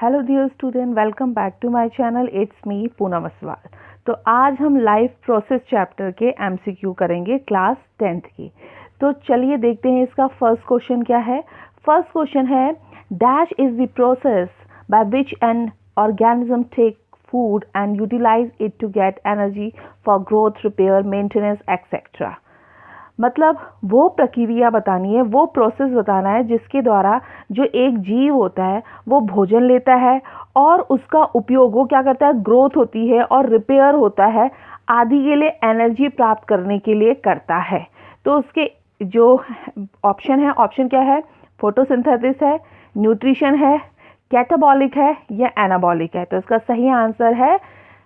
Hello dear student, welcome back to my channel. It's me Poonam Aswal. तो आज हम life process chapter के MCQ करेंगे क्लास 10th की। तो चलिए देखते हैं इसका फर्स्ट क्वेश्चन क्या है। फर्स्ट क्वेश्चन है, dash is the process by which an organism take food and utilise it to get energy for growth, repair, maintenance etcetera. मतलब वो प्रक्रिया बतानी है, वो प्रोसेस बताना है जिसके द्वारा जो एक जीव होता है वो भोजन लेता है और उसका उपयोग वो क्या करता है, ग्रोथ होती है और रिपेयर होता है आदि के लिए एनर्जी प्राप्त करने के लिए करता है। तो उसके जो ऑप्शन है, ऑप्शन क्या है, फोटोसिंथेसिस है, न्यूट्रिशन है, कैटाबॉलिक है या एनाबॉलिक है। तो इसका सही आंसर है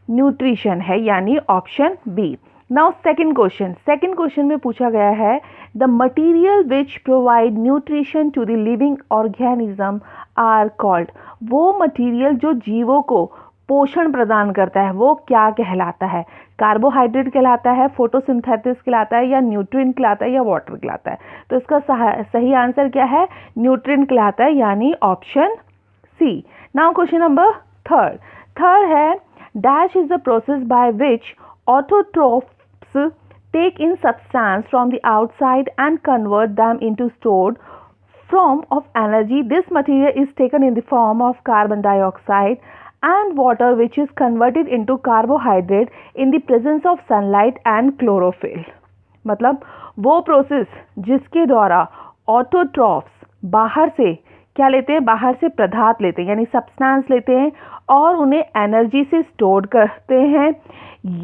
न्यूट्रिशन है, यानी option B. Now second question में पूछा गया है, the material which provide nutrition to the living organism are called. वो मटीरियल जो जीवों को पोषण प्रदान करता है वो क्या कहलाता है? कार्बोहाइड्रेट कहलाता है, फोटोसिंथेसिस कहलाता है या न्यूट्रिएंट कहलाता है या वाटर कहलाता है? तो इसका सही आंसर क्या है? न्यूट्रिएंट कहलाता है, यानी option C. Now question number third है, dash is the process by which autotrophs take in substance from the outside and convert them into stored form of energy. This material is taken in the form of carbon dioxide and water, which is converted into carbohydrate in the presence of sunlight and chlorophyll. मतलब वो process जिसके द्वारा autotrophs बाहर से क्या लेते हैं, बाहर से पदार्थ लेते हैं यानी सब्सटेंस लेते हैं और उन्हें एनर्जी से स्टोर करते हैं।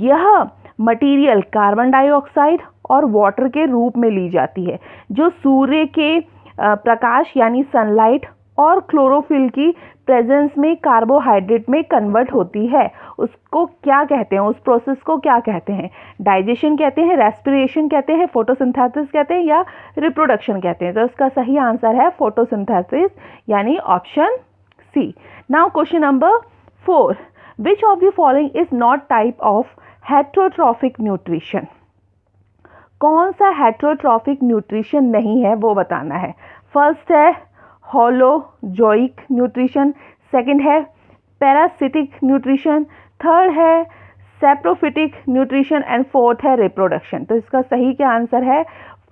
यह मटेरियल कार्बन डाइऑक्साइड और वाटर के रूप में ली जाती है जो सूर्य के प्रकाश यानी सनलाइट और क्लोरोफिल की प्रेजेंस में कार्बोहाइड्रेट में कन्वर्ट होती है। उसको क्या कहते हैं, उस प्रोसेस को क्या कहते हैं? डाइजेशन कहते हैं, रेस्पिरेशन कहते हैं, फोटोसिंथेसिस कहते हैं या रिप्रोडक्शन कहते हैं? तो इसका सही आंसर है फोटोसिंथेसिस, यानी option C. Now question number 4, which of the following is not type of heterotrophic nutrition? कौन सा हेटरोट्रॉफिक न्यूट्रिशन नहीं है वो बताना है। फर्स्ट है होलोजोइक न्यूट्रिशन, सेकंड है पैरासिटिक न्यूट्रिशन, थर्ड है सैप्रोफिटिक न्यूट्रिशन एंड फोर्थ है रिप्रोडक्शन। तो इसका सही क्या आंसर है?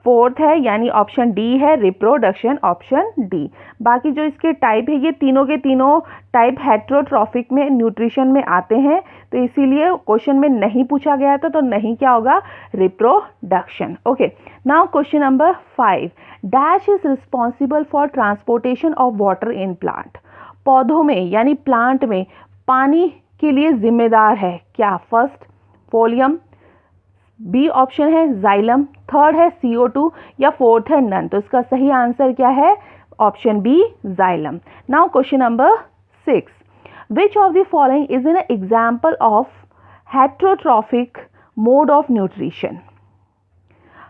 फोर्थ है, यानी ऑप्शन डी है, रिप्रोडक्शन, ऑप्शन डी। बाकी जो इसके टाइप है ये तीनों के तीनों टाइप हेटरोट्रॉफिक में न्यूट्रिशन में आते हैं, तो इसीलिए क्वेश्चन में नहीं पूछा गया था, तो नहीं क्या होगा, reproduction. Okay, now question number 5, dash is responsible for transportation of water in plant. पौधों में यानी प्लांट में पानी के लिए जिम्मेदार है क्या? फर्स्ट फोलियम, बी ऑप्शन है जाइलम, थर्ड है CO2 या फोर्थ है नन। तो इसका सही आंसर क्या है? Option B xylem. Now question number 6, which of the following is an example of heterotrophic mode of nutrition?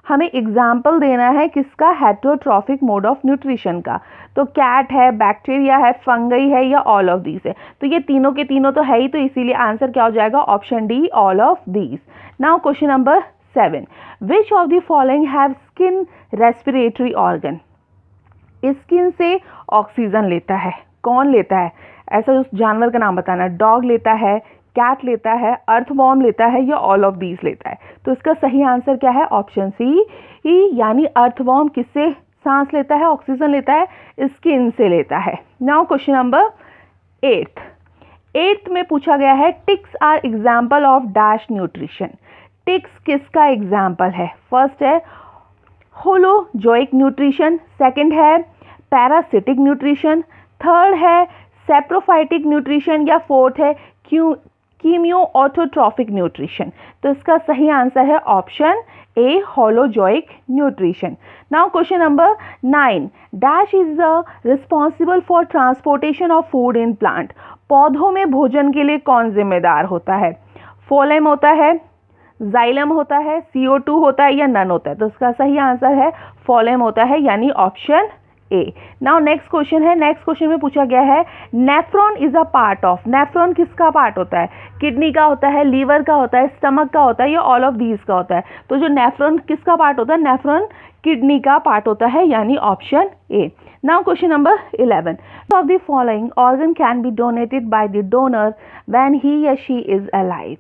हमें एग्जाम्पल देना है किसका? हेटरोट्रॉफिक मोड ऑफ न्यूट्रिशन का। तो कैट है, बैक्टीरिया है, फंगई है या ऑल ऑफ दीज है? तो ये तीनों के तीनों तो है ही, तो इसीलिए आंसर क्या हो जाएगा? Option D, all of these. Now question number 7, which of the following have skin respiratory organ? Skin से ऑक्सीजन लेता है, कौन लेता है? ऐसा उस जानवर का नाम बताना। डॉग लेता है, कैट लेता है, अर्थवॉर्म लेता है या ऑल ऑफ दीज लेता है? तो इसका सही आंसर क्या है? ऑप्शन सी, यानी अर्थवॉर्म किससे सांस लेता है, ऑक्सीजन लेता है? स्किन से लेता है। नाउ क्वेश्चन नंबर 8 में पूछा गया है, ticks are example of dash nutrition. Ticks किसका एग्जाम्पल है? फर्स्ट है होलोजोइक न्यूट्रिशन, सेकंड है पैरासिटिक न्यूट्रिशन, थर्ड है सैप्रोफाइटिक न्यूट्रिशन या फोर्थ है कीमियो ऑटोट्रॉफिक न्यूट्रिशन। तो इसका सही आंसर है option A, holozoic nutrition. Now question number 9, dash is the responsible for transportation of food in plant. पौधों में भोजन के लिए कौन जिम्मेदार होता है? फोलेम होता है, जाइलम होता है, CO2 होता है या नन होता है? तो इसका सही आंसर है फोलेम होता है, यानी option A. Now next question है, नेक्स्ट क्वेश्चन में पूछा गया है nephron is a part of, nephron किसका पार्ट होता है? किडनी का होता है, लीवर का होता है, स्टमक का होता है या ऑल ऑफ दीज का होता है? तो जो नेफ्रॉन किसका पार्ट होता है? नेफ्रॉन किडनी का पार्ट होता है, यानी option A. Now question number 11, of the following organ can be donated by the donor when he या शी इज अलाइव।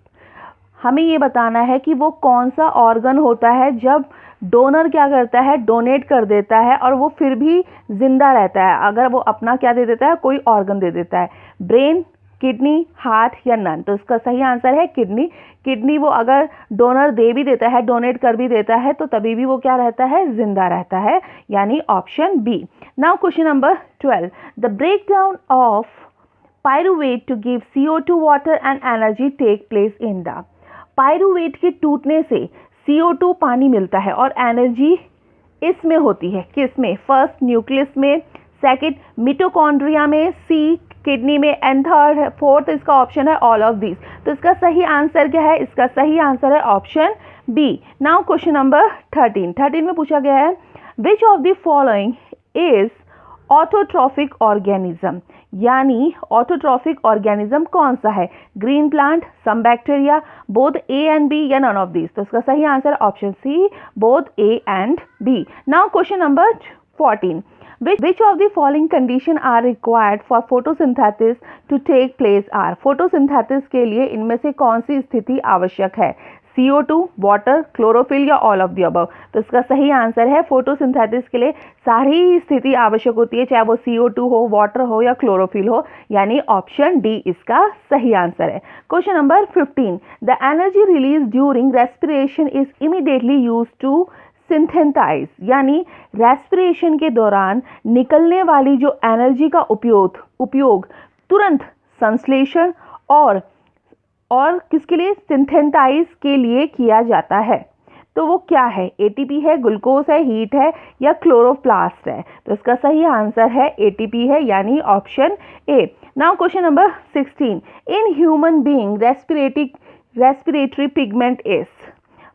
हमें ये बताना है कि वो कौन सा ऑर्गन होता है जब डोनर क्या करता है, डोनेट कर देता है और वो फिर भी जिंदा रहता है। अगर वो अपना क्या दे देता है, कोई ऑर्गन दे देता है, ब्रेन, किडनी, हार्ट या नन। तो इसका सही आंसर है किडनी। किडनी वो अगर डोनर दे भी देता है, डोनेट कर भी देता है, तो तभी भी वो क्या रहता है, जिंदा रहता है, यानी option B. Now question number 12, the break down of pyruvate to give CO2 water and energy take place in the. Pyruvate के टूटने से CO2 पानी मिलता है और एनर्जी इसमें होती है, किसमें? फर्स्ट न्यूक्लियस में, सेकंड मिटोकॉन्ड्रिया में, सी किडनी में एंड थर्ड फोर्थ इसका ऑप्शन है ऑल ऑफ दीज। तो इसका सही आंसर क्या है? इसका सही आंसर है option B. Now question number 13 में पूछा गया है which of the following is autotrophic organism, यानी ऑटोट्रॉफिक ऑर्गेनिज्म कौन सा है? Green plant, some bacteria, both A and B या नन ऑफ दीज। तो इसका सही answer option C, both A and B. Now question number 14, which of the following condition are required for photosynthesis to take place are। photosynthesis के लिए इनमें से कौन सी स्थिति आवश्यक है? CO2, वाटर, क्लोरोफिल या ऑल ऑफ द अबव। तो इसका सही आंसर है फोटोसिंथेसिस के लिए सारी स्थिति आवश्यक होती है, चाहे वो CO2 हो, वाटर हो या क्लोरोफिल हो, यानी ऑप्शन डी इसका सही आंसर है। Question number 15, the energy release during respiration is immediately used to synthesise, यानी रेस्पिरेशन के दौरान निकलने वाली जो एनर्जी का उपयोग तुरंत संश्लेषण और किसके लिए? सिंथेसाइज के लिए किया जाता है। तो वो क्या है? ATP है, ग्लूकोज है, हीट है या क्लोरोप्लास्ट है? तो इसका सही आंसर है ATP है, यानी option A. Now question number 16, in human being respiratory pigment is.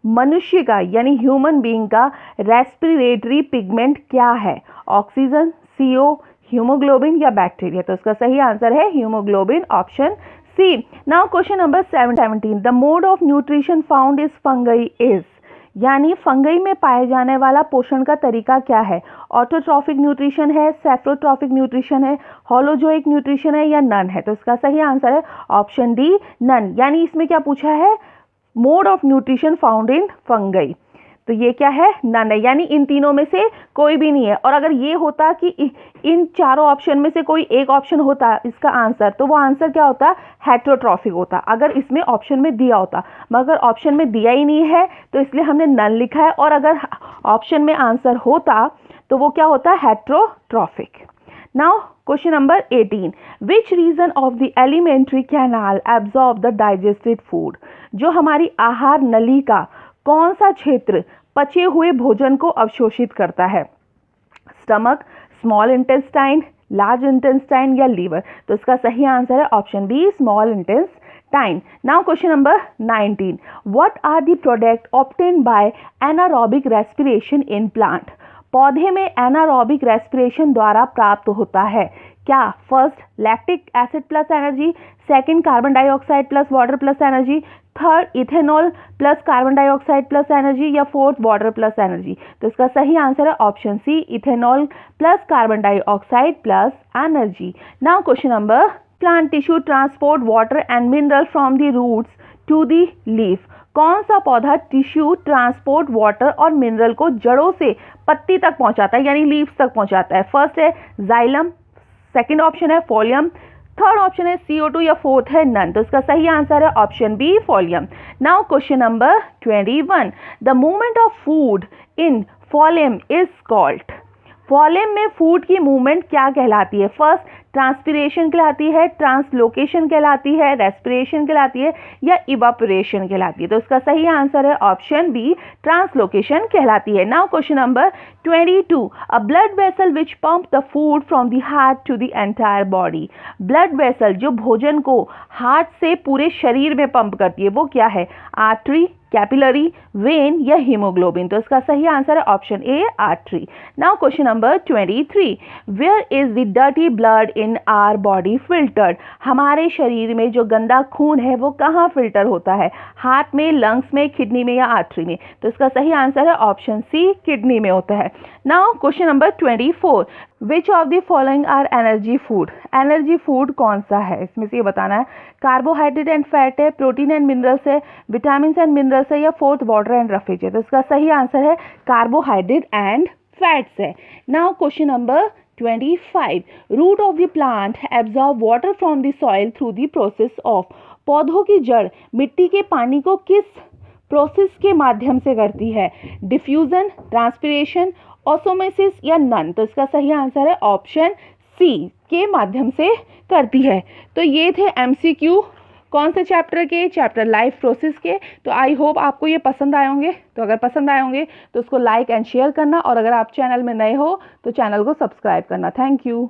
मनुष्य का यानी ह्यूमन बीइंग का रेस्पिरेटरी पिगमेंट क्या है? ऑक्सीजन, CO, हीमोग्लोबिन या बैक्टीरिया? तो इसका सही आंसर है haemoglobin, option C. Now question number 17, the mode of nutrition found is fungi is, यानी फंगई में पाए जाने वाला पोषण का तरीका क्या है? ऑटोट्रॉफिक न्यूट्रिशन है, सेफ्रोट्रॉफिक न्यूट्रिशन है, होलोजोइक न्यूट्रिशन है या नन है? तो इसका सही आंसर है ऑप्शन डी, नन। यानी इसमें क्या पूछा है? Mode of nutrition found in fungi, तो ये क्या है? नन है, यानी इन तीनों में से कोई भी नहीं है। और अगर ये होता कि इन चारों ऑप्शन में से कोई एक ऑप्शन होता इसका आंसर, तो वो आंसर क्या होता? हेट्रोट्रॉफिक होता, अगर इसमें ऑप्शन में दिया होता। मगर ऑप्शन में दिया ही नहीं है, तो इसलिए हमने नन लिखा है, और अगर ऑप्शन में आंसर होता तो वो क्या होता? Heterotrophic. Now question number 18, which region of the alimentary canal absorb the digested food, जो हमारी आहार नली का कौन सा क्षेत्र पचे हुए भोजन को अवशोषित करता है? Stomach, small intestine, large intestine या लीवर? तो इसका सही आंसर है option B, small intestine. Now question number 19, what are the product obtained by anaerobic respiration in plant? पौधे में एनारोबिक रेस्पिरेशन द्वारा प्राप्त होता है क्या? First lactic acid plus energy, second carbon dioxide plus water plus energy, third ethanol plus carbon dioxide plus energy या fourth water plus energy? तो इसका सही आंसर है option C, ethanol plus carbon dioxide plus energy. Now question number, plant tissue transport water and mineral from the roots to the leaf. कौन सा पौधा tissue transport water और mineral को जड़ों से पत्ती तक पहुंचाता है, यानी लीव्स तक पहुंचाता है? फर्स्ट है जाइलम, सेकंड ऑप्शन है फोलियम, थर्ड ऑप्शन है CO2 या फोर्थ है नन। तो इसका सही आंसर है option B, phloem. Now question number 21, the movement of food in phloem is called. Phloem में फूड की मूवमेंट क्या कहलाती है? फर्स्ट ट्रांसपिरेशन कहलाती है, ट्रांसलोकेशन कहलाती है, रेस्पिरेशन कहलाती है या इवापोरेशन कहलाती है? तो इसका सही आंसर है ऑप्शन बी, ट्रांसलोकेशन कहलाती है। Now question number 22, a blood vessel which pump the food from the heart to the entire body. Blood vessel जो भोजन को हार्ट से पूरे शरीर में पंप करती है वो क्या है? आर्टरी, कैपिलरी, वेन या हीमोग्लोबिन? तो इसका सही आंसर है option A, artery. Now question number 23, where is the dirty blood in our body filtered? हमारे शरीर में जो गंदा खून है वो कहाँ फिल्टर होता है? हार्ट में, लंग्स में, किडनी में या आर्टरी में? तो इसका सही आंसर है ऑप्शन सी, किडनी में होता है। Now question number 24, which of the following are energy food? Energy food कौन सा है? इसमें से ये बताना है। कार्बोहाइड्रेट एंड फैट है, प्रोटीन एंड मिनरल्स है, विटामिन एंड मिनरल्स है या फोर्थ वाटर एंड रफेज है? तो इसका सही आंसर है कार्बोहाइड्रेट एंड फैट्स है। Now question number 25, root of the plant absorb water from the soil through the process of? पौधों की जड़ मिट्टी के पानी को किस प्रोसेस के माध्यम से करती है? डिफ्यूजन, ट्रांसपिरेशन, ऑस्मोसिस या नन? तो इसका सही आंसर है ऑप्शन सी, के माध्यम से करती है। तो ये थे एमसीक्यू कौन से चैप्टर के? चैप्टर लाइफ प्रोसेस के। तो आई होप आपको ये पसंद आए होंगे। तो अगर पसंद आए होंगे तो उसको लाइक एंड शेयर करना, और अगर आप चैनल में नए हो तो चैनल को सब्सक्राइब करना। Thank you.